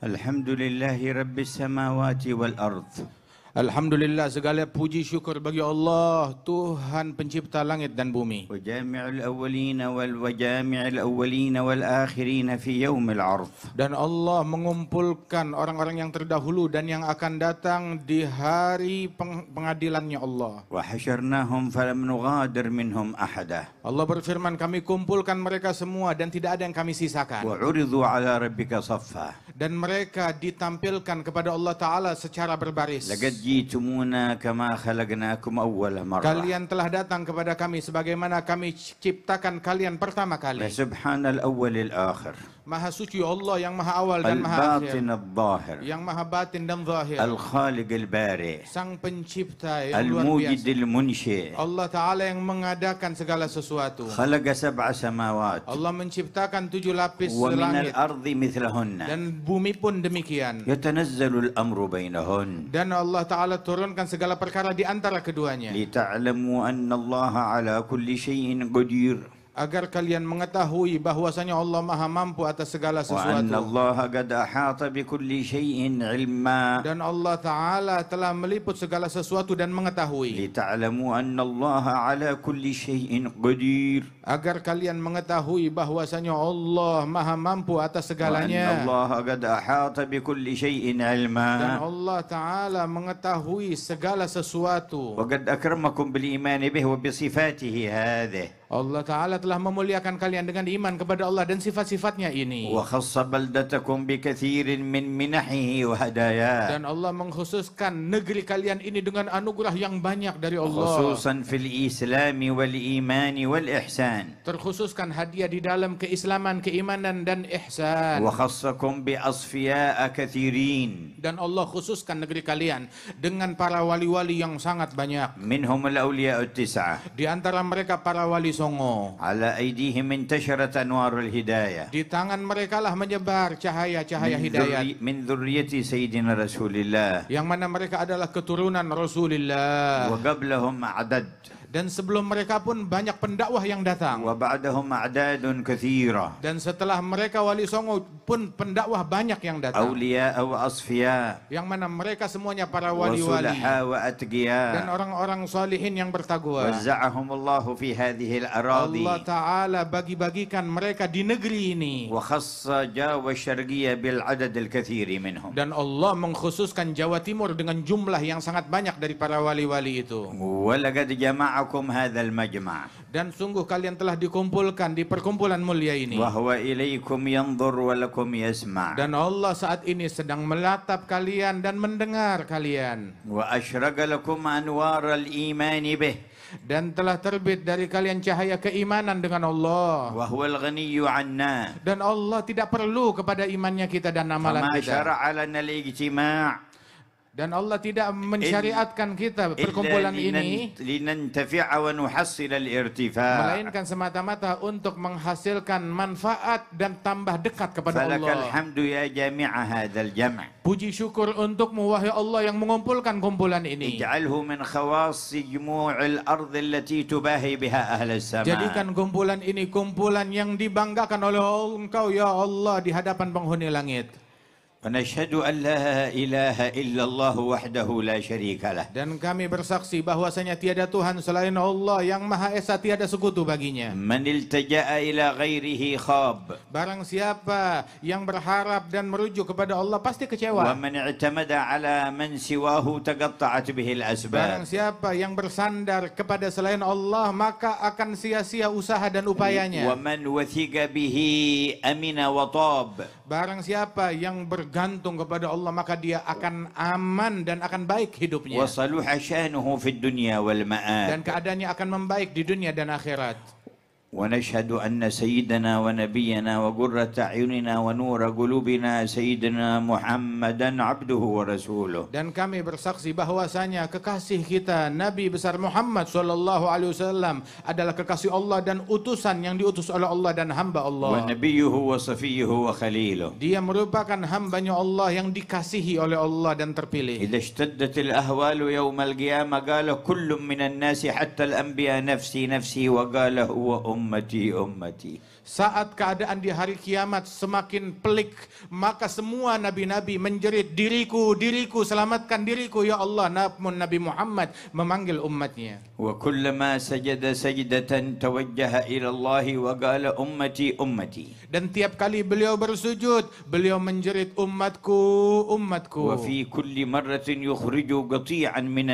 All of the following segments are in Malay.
Alhamdulillahi Rabbis samawati wal ardh. Alhamdulillah, segala puji syukur bagi Allah, Tuhan pencipta langit dan bumi. Wajami'ul awwalina wal akhirina fi yaumil ardh. Dan Allah mengumpulkan orang-orang yang terdahulu dan yang akan datang di hari pengadilannya Allah. Wa hasyarnahum falam nughadir minhum ahada. Allah berfirman, kami kumpulkan mereka semua dan tidak ada yang kami sisakan. Wa uridhu ala rabbika saffa. Dan mereka ditampilkan kepada Allah Ta'ala secara berbaris. Laqad jitumuna kama khalaqnakum awwala marrah. Kalian telah datang kepada kami sebagaimana kami ciptakan kalian pertama kali. Subhanal awwalil akhir. Maha suci Allah yang maha awal dan maha akhir. Al-batin al-zahir. Yang maha batin dan zahir. Al-khaliq al-bari. Sang pencipta yang luar Al-mujid biasa. al-munshi. Allah Ta'ala yang mengadakan segala sesuatu. Khalaqa sab'a samawat. Allah menciptakan 7 lapis Wa min langit. al-ardi mithlahunna. Dan bumi pun demikian. Yatanazzalu al-amru bainahun. Dan Allah Ta'ala turunkan segala perkara di antara keduanya. Lita'lamu anna Allah ala kulli syai'in qadir. Agar kalian mengetahui bahwasanya Allah maha mampu atas segala Wa anna sesuatu. Allah qad ahata bi kulli syai'in ilma. Dan Allah Ta'ala telah meliput segala sesuatu dan mengetahui. Lita'lamu anna Allah ala kulli syai'in qadir. Agar kalian mengetahui bahwasanya Allah maha mampu atas segalanya. Wa anna Allah qad ahata bi kulli syai'in Dan ilma. Allah Ta'ala mengetahui segala sesuatu. Wa qad akramakum bil iman bihi wa bi sifatihi hadhihi. Allah Ta'ala telah memuliakan kalian dengan iman kepada Allah dan sifat-sifatnya ini. Wa khassa baldatakum bi kathirin min minahihi wa hadayah. Dan Allah mengkhususkan negeri kalian ini dengan anugerah yang banyak dari Allah. Khususan fil islami wal imani wal ihsan. Terkhususkan hadiah di dalam keislaman, keimanan dan ihsan. Wa khassakum bi asfiya'a kathirin. Dan Allah khususkan negeri kalian dengan para wali-wali yang sangat banyak. Minhum al-awliya'u at-tis'ah. Di antara mereka para wali songo. Ala aydihim intasharat anwarul hidayah. Di tangan mereka lah menyebar cahaya-cahaya hidayat. Min dhurriyyati sayyidina Rasulillah. Yang mana mereka adalah keturunan Rasulullah. Wa qablahum a'dad. Dan sebelum mereka pun banyak pendakwah yang datang. Wa ba'dahum a'dadun kathira. Dan setelah mereka wali songo pun pendakwah banyak yang datang. Awliya wa asfiya. Yang mana mereka semuanya para Wa wali-wali. sulaha wa atqiya. Dan orang-orang salihin yang bertakwa. Wazza'ahumullahu fi hadhihi al-aradi. Allah Ta'ala bagi-bagikan mereka di negeri ini. Wa khassa Jawa syarqiyya bil adad al-kathir minhum. Dan Allah mengkhususkan Jawa Timur dengan jumlah yang sangat banyak dari para wali-wali itu. Wa laqad jama'akum hadzal majma'. Dan sungguh kalian telah dikumpulkan di perkumpulan mulia ini. Wa huwa ilaykum yanzur wa lakum yasma'. Dan Allah saat ini sedang melatap kalian dan mendengar kalian. Wa ashraqa lakum anwar al-iman bih. Dan telah terbit dari kalian cahaya keimanan dengan Allah. Wa huwa al-ghaniyyu 'anna. Dan Allah tidak perlu kepada imannya kita dan amalan Fama kita. syara'a lana al-ijtima'. Dan Allah tidak mensyariatkan kita perkumpulan ini linantafi'a wa nuhassil al-irtifa'. melainkan semata-mata untuk menghasilkan manfaat dan tambah dekat kepada Falakal Allah. hamdu ya jami'a hadzal jam'. Puji syukur untukmu wahai Allah yang mengumpulkan kumpulan ini. Ij'alhu min khawasi jumu'il ardi allati tubahi biha ahli as-sama'. Jadikan kumpulan ini kumpulan yang dibanggakan oleh Engkau ya Allah di hadapan penghuni langit. ونشهد أن لا إله إلا الله وحده لا شريك له. Dan kami bersaksi bahwasanya tiada Tuhan selain Allah yang Maha Esa, tiada sekutu baginya. من التجأ إلى غيره خاب. Barang siapa yang berharap dan merujuk kepada Allah pasti kecewa. ومن اعتمد على من سواه تقطعت به Barang الأسباب. siapa yang bersandar kepada selain Allah maka akan sia-sia usaha dan upayanya. ومن وثق به أمن وطاب. Barang siapa yang bergantung kepada Allah maka dia akan aman dan akan baik hidupnya. وصلح شأنه في الدنيا Dan والمآب. keadaannya akan membaik di dunia dan akhirat. ونشهد أن سيدنا ونبينا وقرة أعيننا ونور قلوبنا سيدنا محمدا عبده ورسوله. Dan kami bersaksi bahwasanya kekasih kita Nabi besar Muhammad sallallahu alaihi wasallam adalah kekasih Allah dan utusan yang diutus oleh Allah dan hamba Allah. ونبيه وصفيه وخليله. Dia merupakan hambanya Allah yang dikasihi oleh Allah dan terpilih. إذا اشتدت الأهوال يوم القيامة قال كل من الناس حتى الأنبياء نفسي نفسي وقال هو أمتي أمتي. Saat keadaan di hari kiamat semakin pelik, maka semua nabi-nabi menjerit, diriku, diriku, selamatkan diriku ya Allah. Namun Nabi Muhammad memanggil umatnya. وكلما سجد سجدة توجه إلى الله وقال أمتي أمتي. Dan tiap kali beliau bersujud, beliau menjerit umatku, umatku. وفي كل مرة يخرج قطيعا من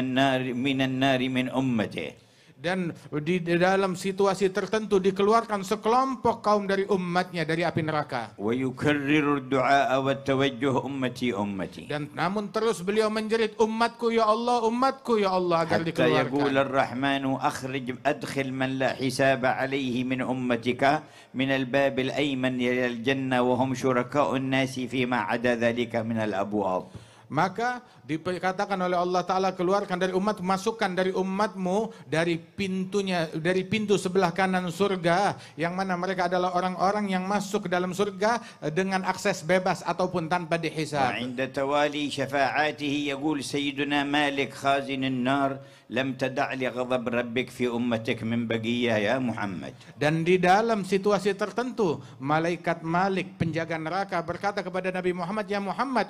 النار من أمته. Dan di dalam situasi tertentu dikeluarkan sekelompok kaum dari umatnya dari api neraka. ويكرر الدعاء والتوجه أمتي أمتي. Dan namun terus beliau menjerit umatku ya Allah, umatku ya Allah agar حتى يقول dikeluarkan. الرحمن أدخل من لا حساب عليه من أمتك من الباب الأيمن إلى الجنة وهم شركاء الناس فيما عدا ذلك من الأبواب. Maka dikatakan oleh Allah Ta'ala, keluarkan dari umat, masukkan dari umatmu dari pintunya, dari pintu sebelah kanan surga, yang mana mereka adalah orang-orang yang masuk ke dalam surga dengan akses bebas ataupun tanpa dihisab. وعند توالي شفاعاته يقول سيدنا مالك خازن النار لم تدع لغضب ربك في أمتك من بقية يا محمد. Dan di dalam situasi tertentu, malaikat Malik, penjaga neraka, berkata kepada Nabi Muhammad, ya Muhammad,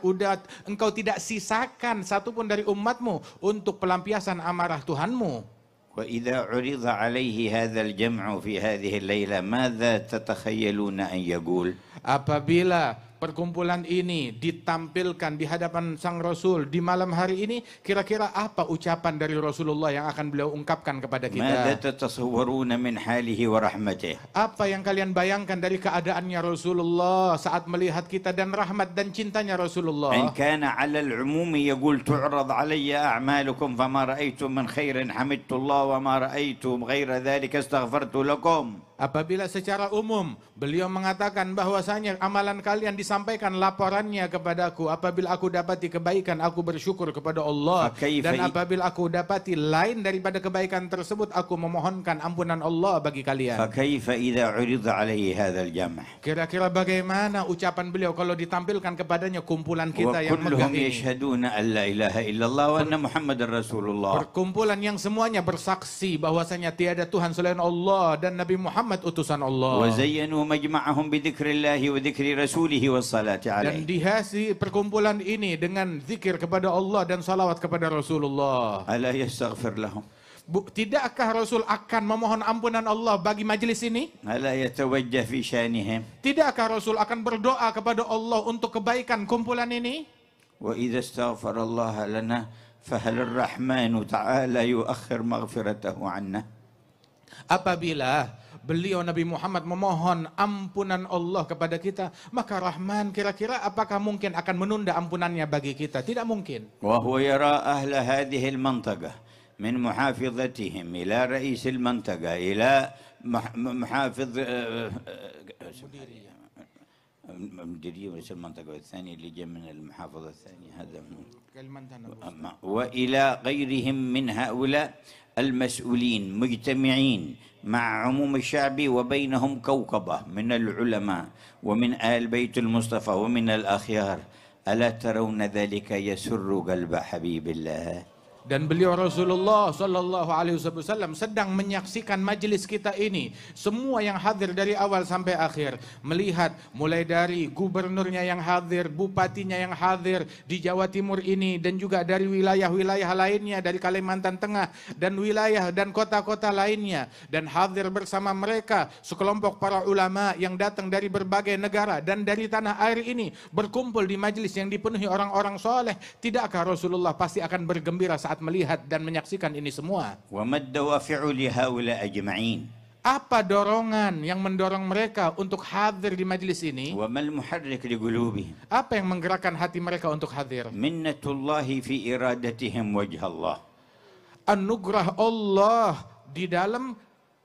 engkau tidak sisakan satupun dari umatmu untuk pelampiasan amarah Tuhanmu. وإذا عرض عليه هذا الجمع في هذه الليلة ماذا تتخيلون أن يقول؟ Apabila perkumpulan ini ditampilkan di hadapan Sang Rasul di malam hari ini, kira-kira apa ucapan dari Rasulullah yang akan beliau ungkapkan kepada ماذا kita? تتصورون من حاله ورحمته؟ Apa yang kalian bayangkan dari keadaannya Rasulullah saat melihat kita dan rahmat dan cintanya إن Rasulullah? كان على العموم يقول تعرض علي أعمالكم فما رأيت من خير حمدت الله وما رأيت غير ذلك استغفرت لكم. Apabila secara umum beliau mengatakan bahwasanya amalan kalian disampaikan laporannya kepadaku, apabila aku dapati kebaikan aku bersyukur kepada Allah, dan apabila aku dapati lain daripada kebaikan tersebut aku memohonkan ampunan Allah bagi kalian. فكيف إذا عرض عليه هذا الجمع؟ Kira-kira bagaimana ucapan beliau kalau ditampilkan kepadanya kumpulan kita yang megah وكلهم ini? يشهدون أن لا إله إلا الله وأن محمد رسول الله. Perkumpulan yang semuanya bersaksi bahwasanya tiada Tuhan selain Allah dan Nabi Muhammad utusan Allah. وزينوا مجمعهم بذكر الله وذكر رسوله والصلاة Dan عليه. dihiasi perkumpulan ini dengan zikir kepada Allah dan salawat kepada Rasulullah. ألا يستغفر لهم؟ Tidakkah Rasul akan memohon ampunan Allah bagi majlis ini? ألا يتوجه في شأنهم؟ Tidakkah Rasul akan berdoa kepada Allah untuk kebaikan kumpulan ini? وإذا استغفر الله لنا فهل الرحمن تعالى يؤخر مغفرته عنا؟ Apabila beliau Nabi Muhammad memohon ampunan Allah kepada kita, maka Rahman kira-kira apakah mungkin akan menunda ampunannya bagi kita? Tidak mungkin. وهو يرى أهل هذه المنطقة من محافظتهم إلى رئيس المنطقة إلى محافظ مديرية رئيس المنطقة الثاني اللي جاء من المحافظة الثانية هذا وإلى غيرهم من هؤلاء المسؤولين مجتمعين مع عموم الشعب وبينهم كوكبة من العلماء ومن آل بيت المصطفى ومن الأخيار ألا ترون ذلك يسر قلب حبيب الله؟ Dan beliau Rasulullah Sallallahu Alaihi Wasallam sedang menyaksikan majelis kita ini. Semua yang hadir dari awal sampai akhir, melihat mulai dari gubernurnya yang hadir, bupatinya yang hadir di Jawa Timur ini, dan juga dari wilayah-wilayah lainnya, dari Kalimantan Tengah dan wilayah dan kota-kota lainnya, dan hadir bersama mereka sekelompok para ulama yang datang dari berbagai negara dan dari tanah air ini, berkumpul di majelis yang dipenuhi orang-orang soleh. Tidakkah Rasulullah pasti akan bergembira saat melihat dan menyaksikan ini semua? وما الدوافع لهؤلاء أجمعين؟ Apa dorongan yang mendorong mereka untuk hadir di majelis ini? وما المحرك لقلوبهم؟ Apa yang menggerakkan hati mereka untuk hadir? منة الله في إرادتهم وجه الله. Anugerah Allah di dalam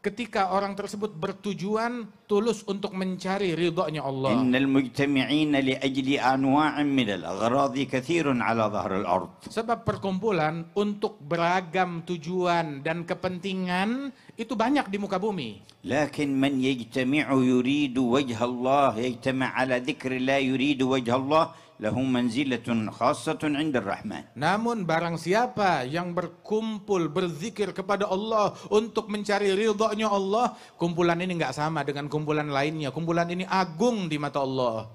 ketika orang tersebut bertujuan tulus untuk mencari ridhonya Allah. إن المجتمعين لأجل أنواع من الأغراض كثير على ظهر الأرض. Sebab perkumpulan untuk beragam tujuan dan kepentingan itu banyak di muka bumi. لكن من يجتمع يريد وجه الله يجتمع على ذكر الله يريد وجه الله له منزلة خاصة عند الرحمن. Namun barang siapa yang berkumpul berzikir kepada Allah untuk mencari ridhonya Allah, kumpulan ini nggak sama dengan kumpulan lainnya. Kumpulan ini agung di mata Allah.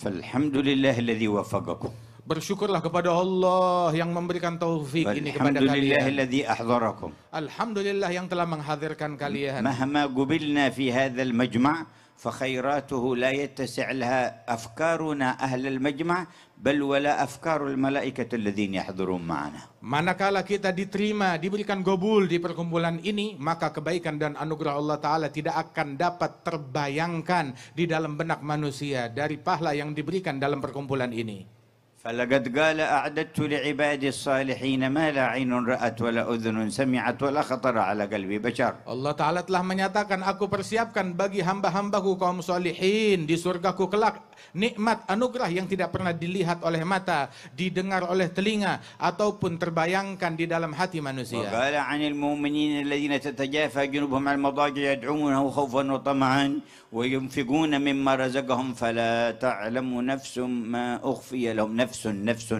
فالحمد لله الذي وفقكم. Bersyukurlah kepada Allah yang memberikan taufik ini kepada والحمد لله kalian. الذي أحضركم. Alhamdulillah yang telah menghadirkan kalian. مهما قبلنا في هذا المجمع فخيراته لا يتسع لها أفكارنا أهل المجمع بل ولا أفكار الملائكة الذين يحضرون معنا. Manakala kita diterima, diberikan gobul di perkumpulan ini, maka kebaikan dan anugerah Allah Ta'ala tidak akan dapat terbayangkan di dalam benak manusia dari pahala yang diberikan dalam perkumpulan ini. فلقد قال أعددت لعبادي الصالحين ما لا عين رأت ولا أذن سمعت ولا خطر على قلب بشر. Allah Ta'ala telah menyatakan, aku persiapkan bagi hamba-hambaku kaum solihin di surgaku kelak nikmat anugerah yang tidak pernah dilihat oleh mata, didengar oleh telinga, ataupun terbayangkan di dalam hati manusia. وقال عن المؤمنين الذين تتجافى جنوبهم عن المضاجع يدعونه خوفا وطمعا وينفقون مما رزقهم فلا تعلم نفس ما أخفي لهم نفس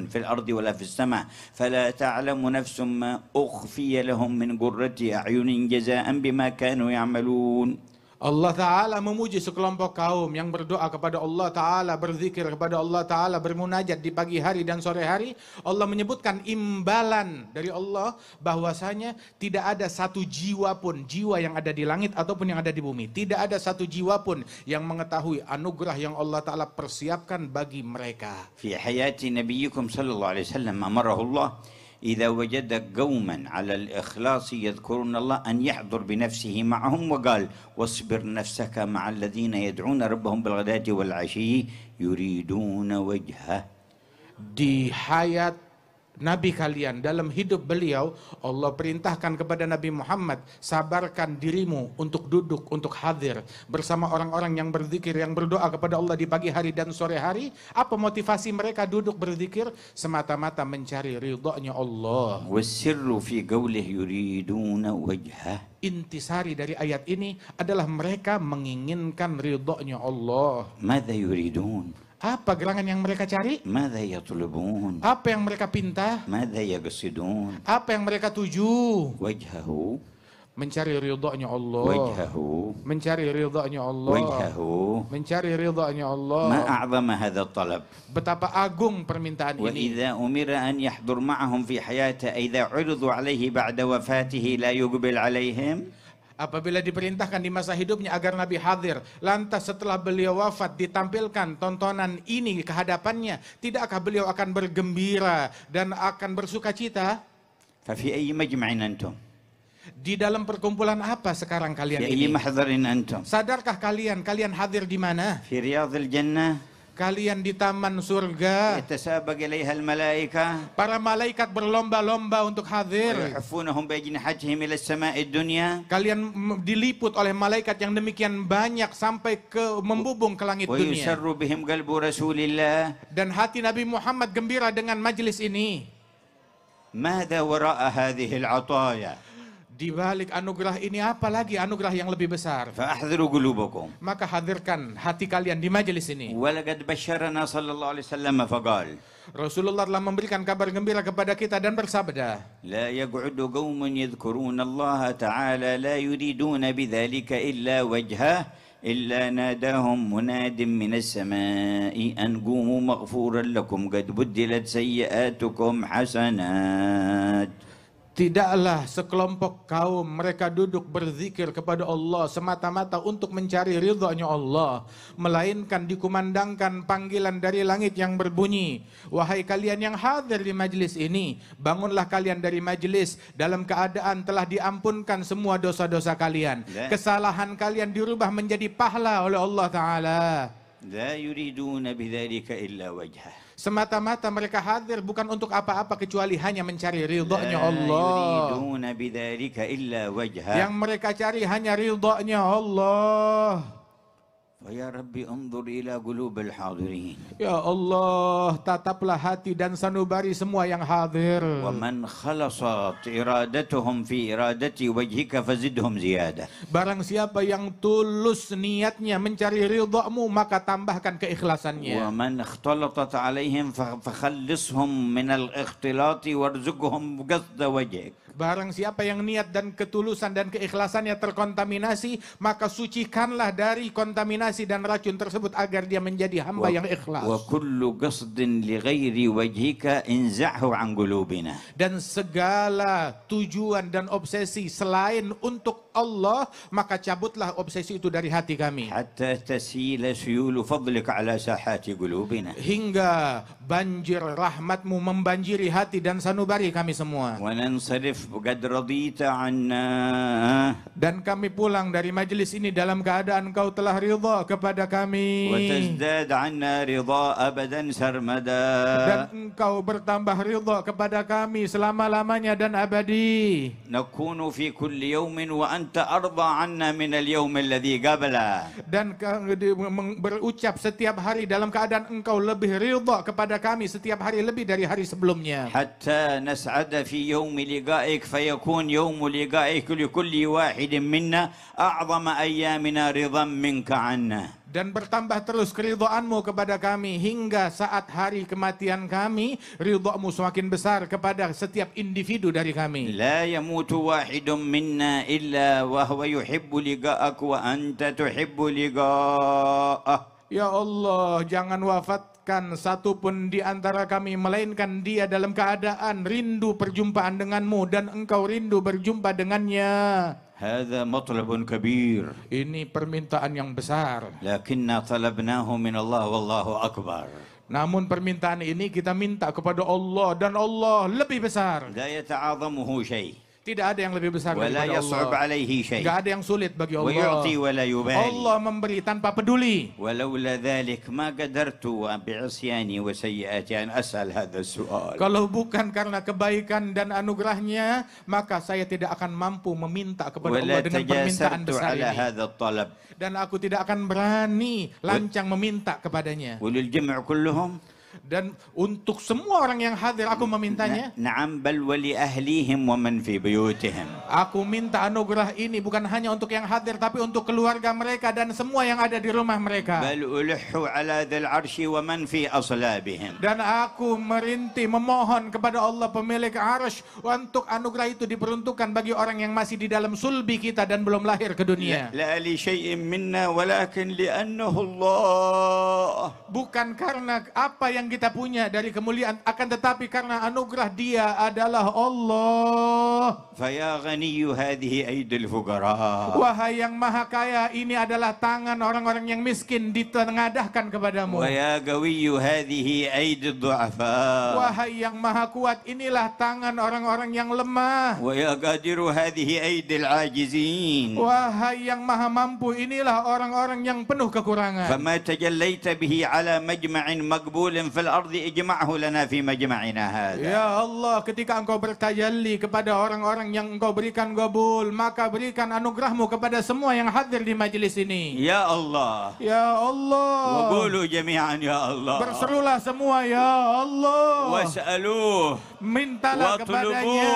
في الأرض ولا في السماء فلا تعلم نفس ما أخفي لهم من قرة أعين جزاء بما كانوا يعملون. Allah Ta'ala memuji sekelompok kaum yang berdoa kepada Allah Ta'ala, berzikir kepada Allah Ta'ala, bermunajat di pagi hari dan sore hari. Allah menyebutkan imbalan dari Allah bahwasanya tidak ada satu jiwa pun, jiwa yang ada di langit ataupun yang ada di bumi, tidak ada satu jiwa pun yang mengetahui anugerah yang Allah Ta'ala persiapkan bagi mereka. في حياة نبيكم صلى الله عليه وسلم أمره الله إذا وجد قوما على الإخلاص يذكرون الله أن يحضر بنفسه معهم وقال واصبر نفسك مع الذين يدعون ربهم بالغداة والعشي يريدون وجهه. Di hayat Nabi kalian, dalam hidup beliau, Allah perintahkan kepada Nabi Muhammad, sabarkan dirimu untuk duduk, untuk hadir bersama orang-orang yang berzikir, yang berdoa kepada Allah di pagi hari dan sore hari. Apa motivasi mereka duduk berzikir? Semata-mata mencari ridhonya Allah. والسر في قوله يريدون وجهه. Intisari dari ayat ini adalah mereka menginginkan ridhonya Allah. ماذا يريدون؟ Apa gerangan yang mereka cari? ماذا يطلبون؟ Apa yang mereka pinta? ماذا يقصدون؟ Apa yang mereka tuju? وجهه Mencari ridhonya Allah. وجهه Mencari ridhonya Allah. وجهه. Mencari ridhonya Allah. ما أعظم هذا الطلب. Betapa agung permintaan ini. وإذا أمر أن يحضر معهم في حياته إذا عرضوا عليه بعد وفاته لا يقبل عليهم. Apabila diperintahkan di masa hidupnya agar Nabi hadir, lantas setelah beliau wafat ditampilkan tontonan ini ke hadapannya, tidakkah beliau akan bergembira dan akan bersuka cita? ففي أي مجمع أنتم؟ Di dalam perkumpulan apa sekarang kalian في أي ini? محضر أنتم؟ Sadarkah kalian hadir di mana? في رياض الجنة Kalian di taman surga. يتسابق إليها الملائكة Para malaikat berlomba-lomba untuk hadir. ويحفونهم بأجنحتهم إلى السماء الدنيا Kalian diliput oleh malaikat yang demikian banyak sampai ke membubung ke langit dunia. ويسر بهم قلب رسول الله. Dan hati Nabi Muhammad gembira dengan majlis ini. ماذا وراء هذه العطايا؟ Di balik anugerah ini apa lagi anugerah yang lebih besar? فأحضروا قلوبكم. Maka hadirkan hati kalian di majlis ini. ولقد بشرنا صلى الله عليه وسلم فقال Rasulullah telah memberikan kabar gembira kepada kita dan bersabda, لا يقعد قوم يذكرون الله تعالى لا يريدون بذلك إلا وجهه إلا ناداهم مناد من السماء أن قوموا مغفورا لكم قد بدلت سيئاتكم حسنات. tidaklah sekelompok kaum mereka duduk berzikir kepada Allah semata-mata untuk mencari ridhonya Allah, melainkan dikumandangkan panggilan dari langit yang berbunyi, wahai kalian yang hadir di majlis ini, bangunlah kalian dari majlis dalam keadaan telah diampunkan semua dosa-dosa kalian, kesalahan kalian dirubah menjadi pahala oleh Allah Ta'ala. لا يريدون بذلك إلا وجهه. Semata-mata mereka hadir bukan untuk apa-apa kecuali hanya mencari ridhonya لا Allah. يريدون بذلك إلا وجهه. Yang mereka cari hanya ridhonya Allah. ويا ربي انظر إلى قلوب الحاضرين Ya Allah, tataplah hati dan sanubari semua yang hadir. ومن خلصت إرادتهم في إرادة وجهك فزدهم زيادة. Barang siapa yang tulus niatnya mencari ridhamu, maka tambahkan keikhlasannya. ومن اختلطت عليهم فخلصهم من الاختلاط وارزقهم قصد وجهك. Barang siapa yang niat dan ketulusan dan keikhlasannya terkontaminasi, maka sucikanlah dari kontaminasi dan racun tersebut agar dia menjadi hamba yang ikhlas. وكل قصد لغير وجهك انزعه عن قلوبنا. Dan segala tujuan dan obsesi selain untuk Allah, maka cabutlah obsesi itu dari hati kami. حتى تسيل سيول فضلك على ساحات قلوبنا. Hingga banjir rahmatmu membanjiri hati dan sanubari kami semua. وننصرف قد رضيت عنا. Dan kami pulang dari majelis ini dalam keadaan Engkau telah ridha kepada kami. وتزداد عنا رضا أبدا سرمدا. Dan Engkau bertambah ridha kepada kami selama-lamanya dan abadi. نكون في كل يوم وأنت أرضى عنا من اليوم الذي قبله. Dan berucap setiap hari dalam keadaan Engkau lebih ridha kepada kami setiap hari lebih dari hari sebelumnya. حتى نسعد في يوم لقائك فيكون يوم لقائك لكل واحد منا أعظم أيامنا رضا منك عنا. Dan bertambah terus keridhaanmu kepada kami hingga saat hari kematian kami, ridhamu semakin besar kepada setiap individu dari kami. لا يموت واحد منا إلا وهو يحب لقاءك وأنت تحب لقاءه. Ya Allah, jangan wafatkan satu pun di antara kami, melainkan dia dalam keadaan rindu perjumpaan denganmu dan engkau rindu berjumpa dengannya. هذا مطلب كبير. Ini permintaan yang besar. لكننا طلبناه من الله والله أكبر. Namun permintaan ini kita minta kepada Allah dan Allah lebih besar. لا يتعاظمه شيء. Tidak ada yang lebih besar ولا daripada يصعب Allah. عليه شيء. Tidak ada yang sulit bagi Allah. ويعطي ولا يبالي. Allah memberi tanpa peduli. ولولا ذلك ما قدرت بعصياني وسيئاتي أن أسأل هذا السؤال. Kalau bukan karena kebaikan dan anugerahnya, maka saya tidak akan mampu meminta kepada ولا Allah dengan permintaan تجاسرت besar على ini. هذا الطلب. Dan aku tidak akan berani lancang meminta kepadanya. وللجمع كلهم. Dan untuk semua orang yang hadir aku memintanya. نعم بل ولأهليهم ومن في بيوتهم. Aku minta anugerah ini bukan hanya untuk yang hadir, tapi untuk keluarga mereka dan semua yang ada di rumah mereka. بل ألح على ذي العرش ومن في أصلابهم. Dan aku merintih memohon kepada Allah pemilik arsy untuk anugerah itu diperuntukkan bagi orang yang masih di dalam sulbi kita dan belum lahir ke dunia. لا لشيء منا ولكن لأنه الله. Bukan karena apa yang kita punya dari kemuliaan, akan tetapi karena anugerah Dia adalah Allah. فيا غني هذه أيدي الفقراء. Wahai yang maha kaya, ini adalah tangan orang-orang yang miskin ditengadahkan kepadamu. ويا قوي هذه أيدي الضعفاء. Wahai yang maha kuat, inilah tangan orang-orang yang lemah. ويا قادر هذه أيدي العاجزين. Wahai yang maha mampu, inilah orang-orang yang penuh kekurangan. فما تجليت به على مجمع مقبول في الأرض اجمعه لنا في مجمعنا هذا. Ya Allah, ketika Engkau bertajalli kepada orang-orang yang Engkau berikan gabul, maka berikan anugerahmu kepada semua yang hadir di majelis ini. يا الله. Ya Allah. وقولوا جميعا يا الله. Berserulah semua, ya Allah. واسألوه. Mintalah kepadanya,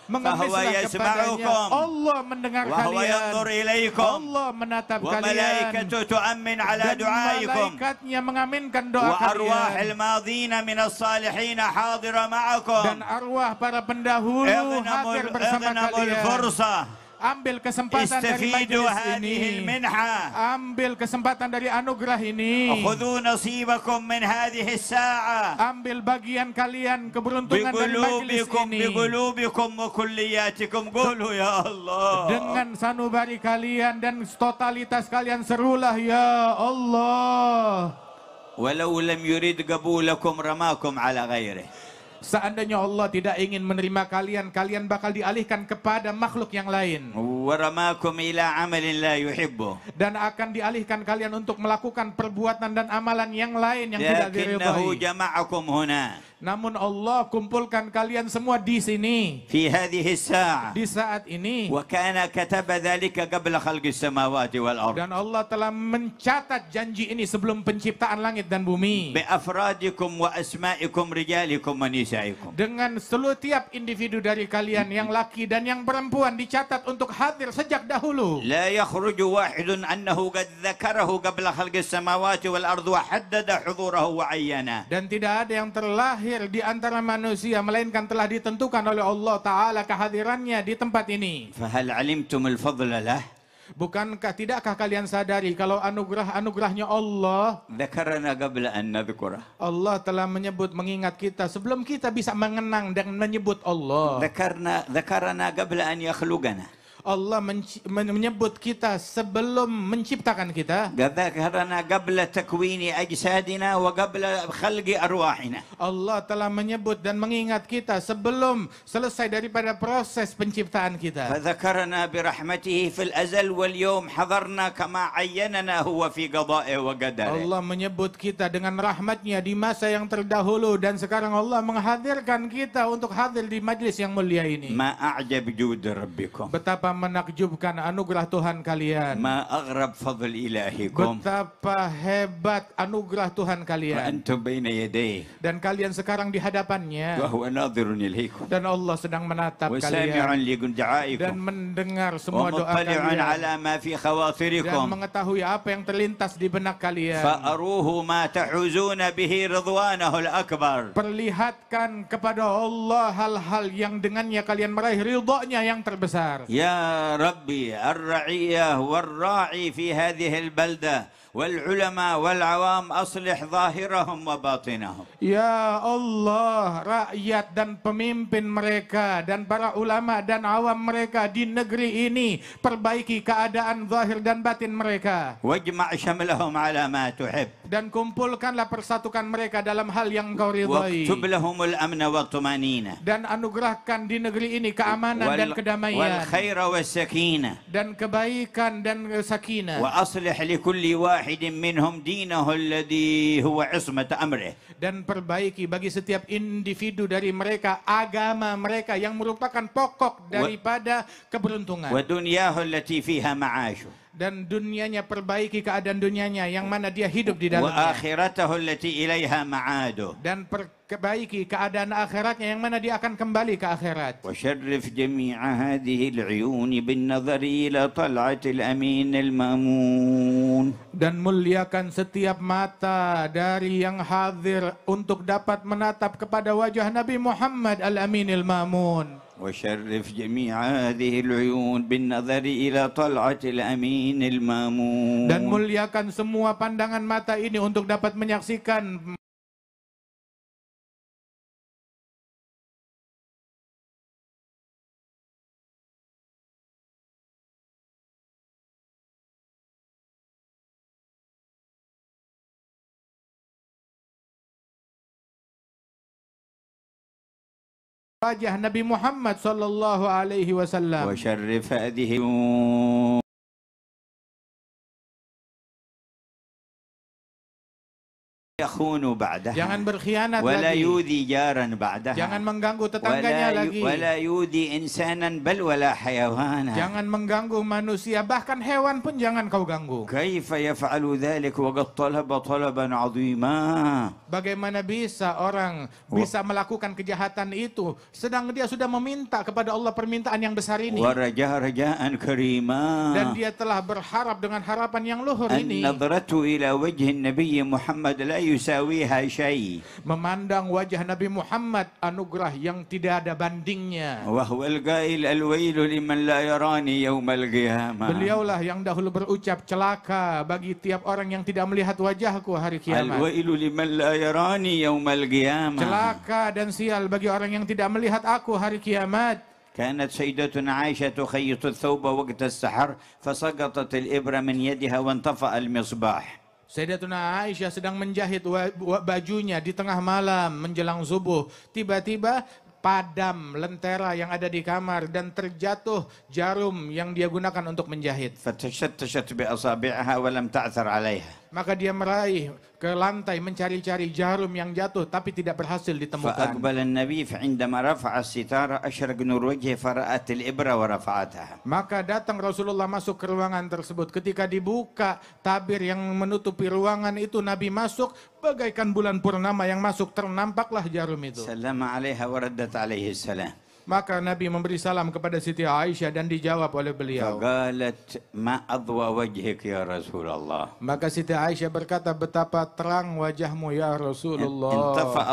mengemislah kepadanya. Allah mendengar وهو kalian. ينظر إليكم. Allah menatap kalian. وملائكته تؤمن على Dan دعائكم. malaikatnya mengaminkan doa وأرواح kalian. الماضين من الصالحين حاضرة معكم. Dan arwah para pendahulu hadir bersama اغنموا kalian. الفرصة. Ambil kesempatan dari استفيدوا majelis هذه ini. المنحة. Ambil kesempatan dari anugerah ini. خذوا نصيبكم من هذه الساعة. Ambil bagian kalian, keberuntungan dari majelis بقلوبكم ini. بقلوبكم وكلياتكم. قولوا يا الله. Dengan sanubari kalian dan totalitas kalian, serulah ya Allah. ولو لم يرد قبولكم رماكم على غيره. Seandainya Allah tidak ingin menerima kalian, kalian bakal dialihkan kepada makhluk yang lain. ورماكم إلى عمل لا يحبه Dan akan dialihkan kalian untuk melakukan perbuatan dan amalan yang lain yang tidak لكنه diridhai. جمعكم هنا Namun Allah kumpulkan kalian semua di sini, في هذه الساعة di saat ini. وكان كتب ذلك قبل خلق السماوات والأرض Dan Allah telah mencatat janji ini sebelum penciptaan langit dan bumi. بأفرادكم وأسمائكم رجالكم ونسائكم. Dengan seluruh tiap individu dari kalian yang laki dan yang perempuan dicatat untuk hadir sejak dahulu. لا يخرج واحد أنه قد ذكره قبل خلق السماوات والأرض وحدد حضوره وعينه. Dan tidak ada yang terlahir di antara manusia melainkan telah ditentukan oleh Allah Ta'ala kehadirannya di tempat ini. فهل علمتم الفضل له؟ Tidakkah kalian sadari kalau anugerahnya Allah, ذكرنا قبل أن نذكره. Allah telah mengingat kita sebelum kita bisa mengenang dan menyebut Allah. ذكرنا قبل أن يخلقنا. Allah menyebut kita sebelum menciptakan kita. ذكرنا قبل تكوين أجسادنا وقبل خلق أرواحنا. Allah telah menyebut dan mengingat kita sebelum selesai daripada proses penciptaan kita. فذكرنا برحمته في الأزل واليوم حضرنا كما عيننا هو في قضائه وقدره. Allah menyebut kita dengan rahmatnya di masa yang terdahulu dan sekarang Allah menghadirkan kita untuk hadir di majlis yang mulia ini. ما أعجب جود ربكم. Betapa menakjubkan anugerah Tuhan kalian. ما أغرب فضل إلهكم. Betapa hebat anugerah Tuhan kalian. وأنتم بين يديه. Dan kalian sekarang di hadapannya. وهو ناظر إليكم. Dan Allah sedang menatap وسامع kalian. لدعائكم. Dan mendengar semua doa ومطلع kalian. على ما في Dan خواطركم. mengetahui apa yang terlintas di benak kalian. فأروه ما تحوزون به رضوانه الأكبر. Perlihatkan kepada Allah hal-hal yang dengannya kalian meraih ridhonya yang terbesar. يا ربي الرعية والراعي في هذه البلدة والعلماء والعوام أصلح ظاهرهم وباطنهم. Ya Allah, rakyat dan pemimpin mereka dan para ulama dan awam mereka di negeri ini, perbaiki keadaan zahir dan batin mereka. واجمع شملهم على ما تحب. Dan kumpulkanlah persatukan mereka dalam hal yang Engkau ridhai. واكتب لهم الأمن والطمأنينة. Dan anugerahkan di negeri ini keamanan dan kedamaian. والخير والسكينة. Dan kebaikan dan sakinah. وأصلح لكل واحد منهم دينه الذي هو عصمة أمره. Dan perbaiki bagi setiap individu dari mereka agama mereka yang merupakan pokok daripada keberuntungan. ودنياه التي فيها معاشه. Dan dunianya, perbaiki keadaan dunianya yang mana dia hidup di dalamnya. وآخرته التي إليها معاده. Dan perbaiki keadaan akhiratnya yang mana dia akan kembali ke akhirat. وشرف جميع هذه العيون بالنظر إلى طلعة الأمين المأمون. Dan muliakan setiap mata dari yang hadir untuk dapat menatap kepada wajah Nabi Muhammad Al-Aminil Ma'mun. وشرف جميع هذه العيون بالنظر إلى طلعة الأمين المأمون. Dan muliakan semua pandangan mata ini untuk dapat menyaksikan wajah Nabi Muhammad sallallahu alaihi wasallam. وشرف هذه يخون بعدها. Jangan berkhianat ولا lagi. يؤذي جارا بعدها. Jangan mengganggu tetangganya lagi. ولا يؤذي إنسانا بل ولا حيوانا. Jangan mengganggu manusia, bahkan hewan pun jangan kau ganggu. كيف يفعل ذلك وقد طلب طلبا عظيما. Bagaimana bisa orang bisa melakukan kejahatan itu sedang dia sudah meminta kepada Allah permintaan yang besar ini. ورجاء رجاء كريما. Dan dia telah berharap dengan harapan yang luhur ini. النظرة إلى وجه النبي محمد لا يساويها شيء. Memandang wajah Nabi Muhammad anugerah yang tidak ada bandingnya. وهو القائل الويل لمن لا يراني يوم القيامة. Beliaulah yang dahulu berucap celaka bagi tiap orang yang tidak melihat wajahku hari kiamat. الويل لمن لا يراني يوم القيامة. Celaka dan sial bagi orang yang tidak melihat aku hari kiamat. كانت سيدتنا عائشة تخيط الثوب وقت السحر فسقطت الإبرة من يدها وانطفأ المصباح. Sayyidatuna Aisyah sedang menjahit bajunya di tengah malam menjelang subuh. Tiba-tiba padam lentera yang ada di kamar dan terjatuh jarum yang dia gunakan untuk menjahit. فتشتشت بأصابعها ولم تعثر عليها. Maka dia meraih ke lantai mencari-cari jarum yang jatuh tapi tidak berhasil ditemukan. فأقبل النبي فعندما رفع الستارة أشرق نور وجهه فرأت الإبرة ورفعتها. Maka datang Rasulullah masuk ke ruangan tersebut. Ketika dibuka tabir yang menutupi ruangan itu, Nabi masuk bagaikan bulan purnama yang masuk, ternampaklah jarum itu. سلم عليها وردت عليه السلام. Maka Nabi memberi salam kepada Siti Aisyah dan dijawab oleh beliau. فقالت ما أضوى وجهك يا رسول الله. Maka Siti Aisyah berkata, betapa terang wajahmu ya Rasulullah. انطفأ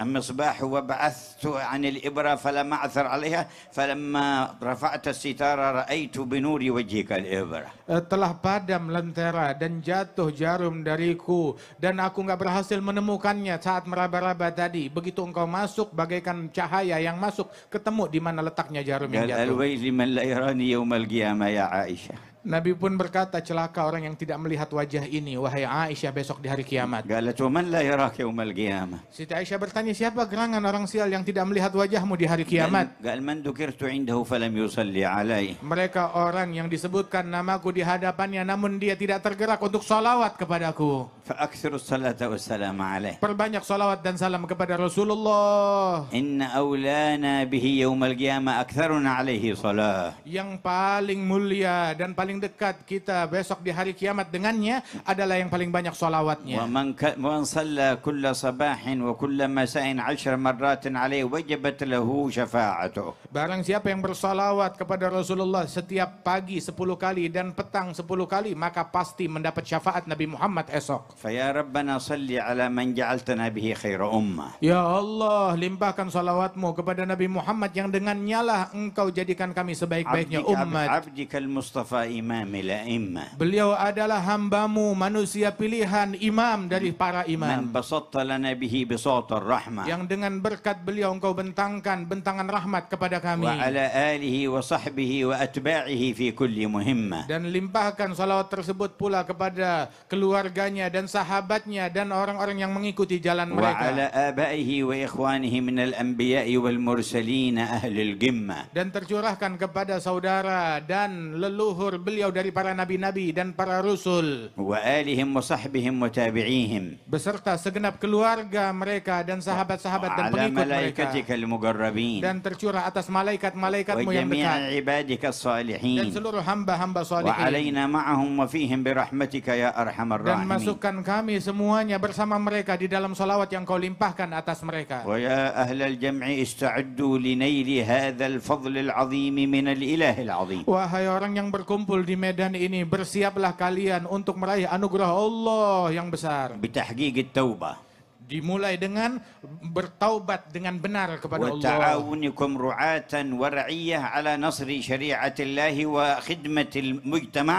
المصباح وبعثت عن الإبرة فلم أعثر عليها فلما رفعت الستارة رأيت بنور وجهك الإبرة. Telah padam lentera dan jatuh jarum dariku dan aku nggak berhasil menemukannya saat meraba-raba tadi. Begitu engkau masuk bagaikan cahaya yang masuk, ketemu di mana letaknya jarum yang قال jatuh. الويل من لا يراني يوم القيامة يا عائشة. Nabi pun berkata, celaka orang yang tidak melihat wajah ini, wahai Aisyah, besok di hari kiamat. قالت ومن لا يراك يوم القيامة. Siti Aisyah bertanya, siapa gerangan orang sial yang tidak melihat wajahmu di hari kiamat? قال من ذكرت عنده فلم يصلي عليه. Mereka orang yang disebutkan namaku di hadapannya namun dia tidak tergerak untuk salawat kepadaku. فأكثر الصلاة والسلام عليه. Perbanyak salawat dan salam kepada Rasulullah. إن أولانا به يوم القيامة أكثرنا عليه صلاة. Yang paling mulia dan paling dekat kita besok di hari kiamat dengannya adalah yang paling banyak salawatnya. ومن صلى كل صباح وكل مساء 10 مرات عليه وجبت له شفاعته. Barang siapa yang bersalawat kepada Rasulullah setiap pagi 10 kali dan petang 10 kali, maka pasti mendapat syafaat Nabi Muhammad esok. فيا ربنا صل على من جعلتنا به خير أمة. Ya Allah, limpahkan salawatmu kepada Nabi Muhammad yang dengannya lah engkau jadikan kami sebaik-baiknya umat. عبدك المصطفى إمام الأئمة. Beliau adalah hambamu, manusia pilihan, imam dari para من imam. بسطت لنا به بساط الرحمة. Yang dengan berkat beliau engkau bentangkan bentangan rahmat kepada kami. وعلى آله وصحبه وأتباعه في كل مهمة. Dan limpahkan salawat tersebut pula kepada keluarganya dan sahabatnya dan orang-orang yang mengikuti jalan mereka. وعلى آبائه وإخوانه من الأنبياء والمرسلين أهل القمة. Dan tercurahkan kepada saudara dan leluhur beliau dari para nabi-nabi dan para rasul. وآلهم وصحبهم وتابعيهم. Beserta segenap keluarga mereka dan sahabat-sahabat dan وعلى pengikut mereka. ملائكتك المقربين. Dan tercurah atas malaikat-malaikatmu yang وجميع dekat. عبادك Dan الصالحين. seluruh hamba-hamba salihin. وعلينا معهم وفيهم برحمتك يا أرحم Dan الراحمين. masukkan kami semuanya bersama mereka di dalam salawat yang kau limpahkan atas mereka. ويا أهل الجمع استعدوا لنيل هذا الفضل العظيم من الإله العظيم. Wahai orang yang berkumpul di medan ini, bersiaplah kalian untuk meraih anugerah Allah yang besar. بتحقيق التوبة Dimulai dengan bertaubat dengan benar kepada Allah. وتعاونكم رعاة ورعية على نصر شريعة الله وخدمة المجتمع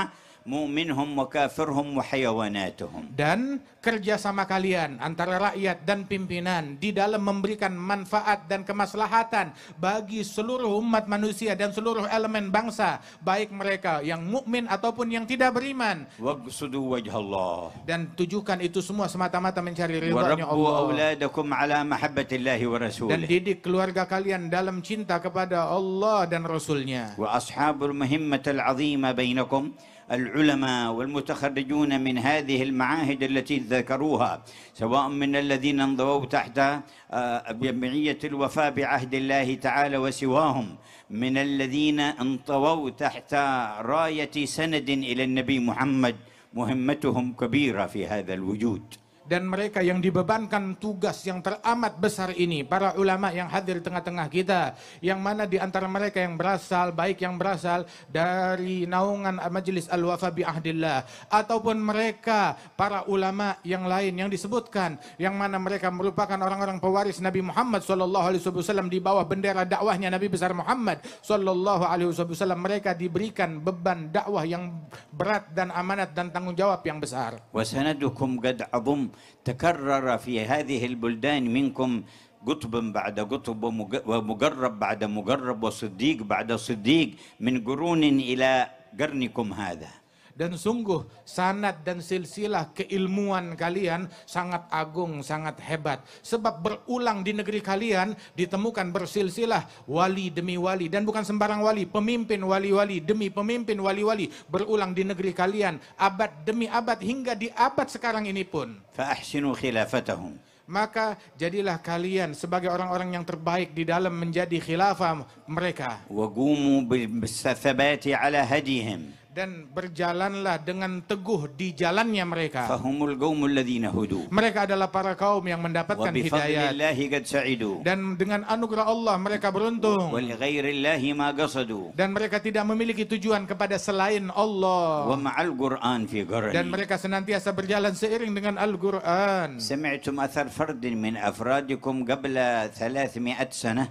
مؤمنهم وكافرهم وحيواناتهم. Dan kerjasama kalian antara rakyat dan pimpinan di dalam memberikan manfaat dan kemaslahatan bagi seluruh umat manusia dan seluruh elemen bangsa, baik mereka yang mukmin ataupun yang tidak beriman. واقصدوا وجه الله. Dan tujukan itu semua semata-mata mencari ridhonya وربوا Allah. أولادكم على محبة الله Dan ورسوله. didik keluarga kalian dalam cinta kepada Allah dan Rasulnya. وأصحاب المهمة العظيمة بينكم العلماء والمتخرجون من هذه المعاهد التي ذكروها، سواء من الذين انضووا تحت جمعية الوفاء بعهد الله تعالى وسواهم من الذين انطووا تحت راية سند إلى النبي محمد، مهمتهم كبيرة في هذا الوجود. Dan mereka yang dibebankan tugas yang teramat besar ini, para ulama yang hadir di tengah-tengah kita, yang mana di antara mereka yang berasal, baik yang berasal dari naungan Majelis Al-Wafa bi Ahdillah, ataupun mereka para ulama yang lain yang disebutkan, yang mana mereka merupakan orang-orang pewaris Nabi Muhammad SAW di bawah bendera dakwahnya Nabi besar Muhammad SAW. Mereka diberikan beban dakwah yang berat dan amanat dan tanggung jawab yang besar. وسندكم قد عظم تكرر في هذه البلدان منكم قطب بعد قطب ومقرب بعد مقرب وصديق بعد صديق من قرون إلى قرنكم هذا. Dan sungguh sanad dan silsilah keilmuan kalian sangat agung, sangat hebat. Sebab berulang di negeri kalian ditemukan bersilsilah wali demi wali. Dan bukan sembarang wali, pemimpin wali-wali demi pemimpin wali-wali. Berulang di negeri kalian abad demi abad hingga di abad sekarang ini pun. فأحسنوا خلافتهم. Maka jadilah kalian sebagai orang-orang yang terbaik di dalam menjadi khilafah mereka. وقوموا بالثبات على هديهم. Dan berjalanlah dengan teguh di jalannya mereka. فهم القوم الذين هدوا. Mereka adalah para kaum yang mendapatkan وبفضل hidayat. الله قد سعدوا. Dan dengan anugerah Allah mereka beruntung. ولغير الله ما قصدوا. Dan mereka tidak memiliki tujuan kepada selain Allah. ومع القرآن في Dan قرني. mereka senantiasa berjalan seiring dengan Al-Quran. سمعتم أثر فرد من أفرادكم قبل 300 سنة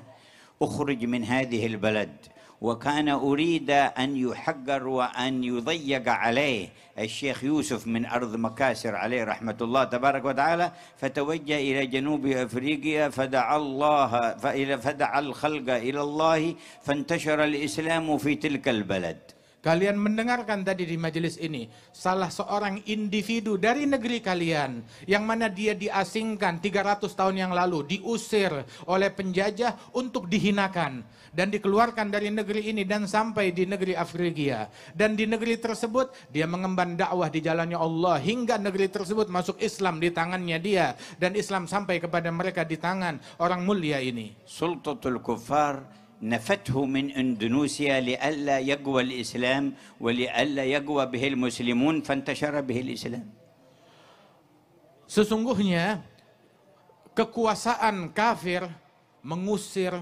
أخرج من هذه البلد وكان أريد أن يحقر وأن يضيق عليه الشيخ يوسف من أرض مكاسر عليه رحمة الله تبارك وتعالى، فتوجه إلى جنوب أفريقيا فدعا الخلق إلى الله فانتشر الإسلام في تلك البلد. Kalian mendengarkan tadi di majelis ini, salah seorang individu dari negeri kalian, yang mana dia diasingkan 300 tahun yang lalu, diusir oleh penjajah untuk dihinakan, dan dikeluarkan dari negeri ini dan sampai di negeri Afrika. Dan di negeri tersebut, dia mengemban dakwah di jalannya Allah, hingga negeri tersebut masuk Islam di tangannya dia, dan Islam sampai kepada mereka di tangan orang mulia ini. Sultatul Kuffar نفته من إندونيسيا لئلا يقوى الإسلام ولئلا يقوى به المسلمون فانتشر به الإسلام. Sesungguhnya kekuasaan kafir mengusir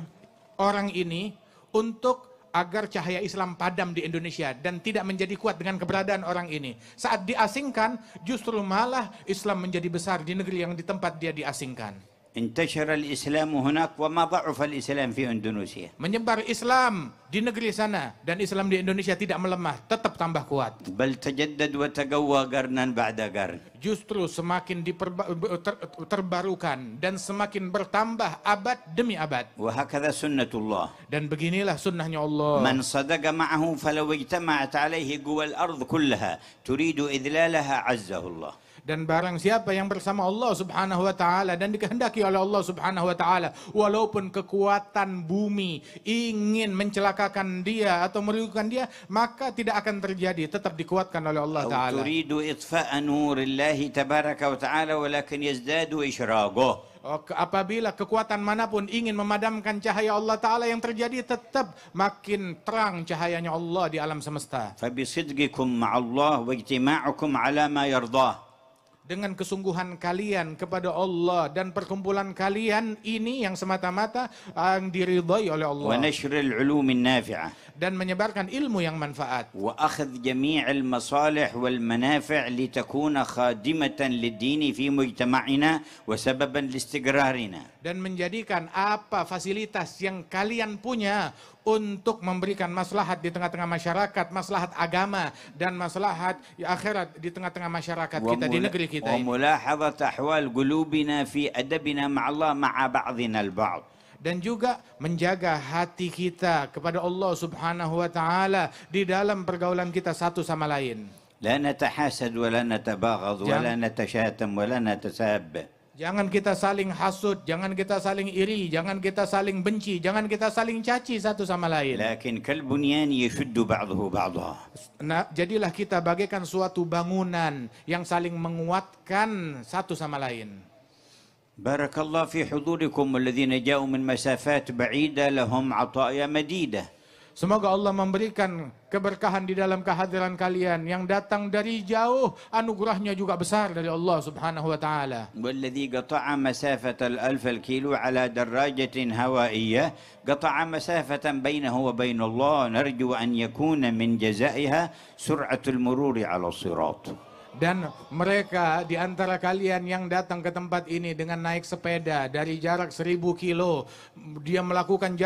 orang ini untuk agar cahaya Islam padam di Indonesia dan tidak menjadi kuat dengan keberadaan orang ini. Saat diasingkan, justru malah Islam menjadi besar di negeri yang di tempat dia diasingkan. انتشر الإسلام هناك وما ضعف الإسلام في إندونيسيا. Menyebar Islam di negeri sana dan Islam di Indonesia tidak melemah, tetap tambah kuat. بل تجدد وتقوى قرنا بعد قرن. Justru semakin terbarukan dan semakin bertambah abad demi abad. وهكذا سنة الله. Dan beginilah sunnahnya Allah. من صدق معه فلو اجتمعت عليه قوى الأرض كلها تريد إذلالها عزه الله. Dan barang siapa yang bersama Allah Subhanahu wa taala dan dikehendaki oleh Allah Subhanahu wa taala, walaupun kekuatan bumi ingin mencelakakan dia atau merugikan dia, maka tidak akan terjadi, tetap dikuatkan oleh Allah taala. تريد إطفاء نور الله تبارك وتعالى ولكن يزداد إشراقه. Apabila kekuatan manapun ingin memadamkan cahaya Allah Ta'ala, yang terjadi tetap makin terang cahayanya Allah di alam semesta. فبصدقكم مع الله واجتماعكم على ما يرضاه. Dengan kesungguhan kalian kepada Allah dan perkumpulan kalian ini yang semata-mata yang diridhai oleh Allah. ونشر العلوم النافعة. Dan menyebarkan ilmu yang manfaat. وأخذ جميع المصالح والمنافع لتكون خادمة للدين في مجتمعنا وسببا لاستقرارنا. Dan menjadikan apa fasilitas yang kalian punya untuk memberikan maslahat di tengah-tengah masyarakat, maslahat agama dan maslahat akhirat di tengah-tengah masyarakat kita di negeri kita ini. وملاحظة أحوال قلوبنا في أدبنا مع الله مع بعضنا البعض. Dan juga menjaga hati kita kepada Allah Subhanahu wa taala di dalam pergaulan kita satu sama lain. لا نتحاسد ولا نتباغض ولا نتشاتم ولا نتساب. Jangan kita saling hasud, jangan kita saling iri, jangan kita saling benci, jangan kita saling caci satu sama lain. لكن كالبنيان يشد بعضه بعضا. Nah, jadilah kita bagaikan suatu bangunan yang saling menguatkan satu sama lain. بارك الله في حضوركم والذين جاءوا من مسافات بعيدة لهم عطايا مديدة. Semoga Allah memberikan keberkahan di dalam kehadiran kalian. Yang datang dari jauh, anugerahnya juga besar dari Allah Subhanahu wa taala. والذي قطع مسافة 1000 الكيلو على دراجة هوائية قطع مسافة بينه وبين الله نرجو أن يكون من جزائها سرعة المرور على الصراط. Dan mereka di antara kalian yang datang ke tempat ini dengan naik sepeda dari jarak 1000 kilo, dia melakukan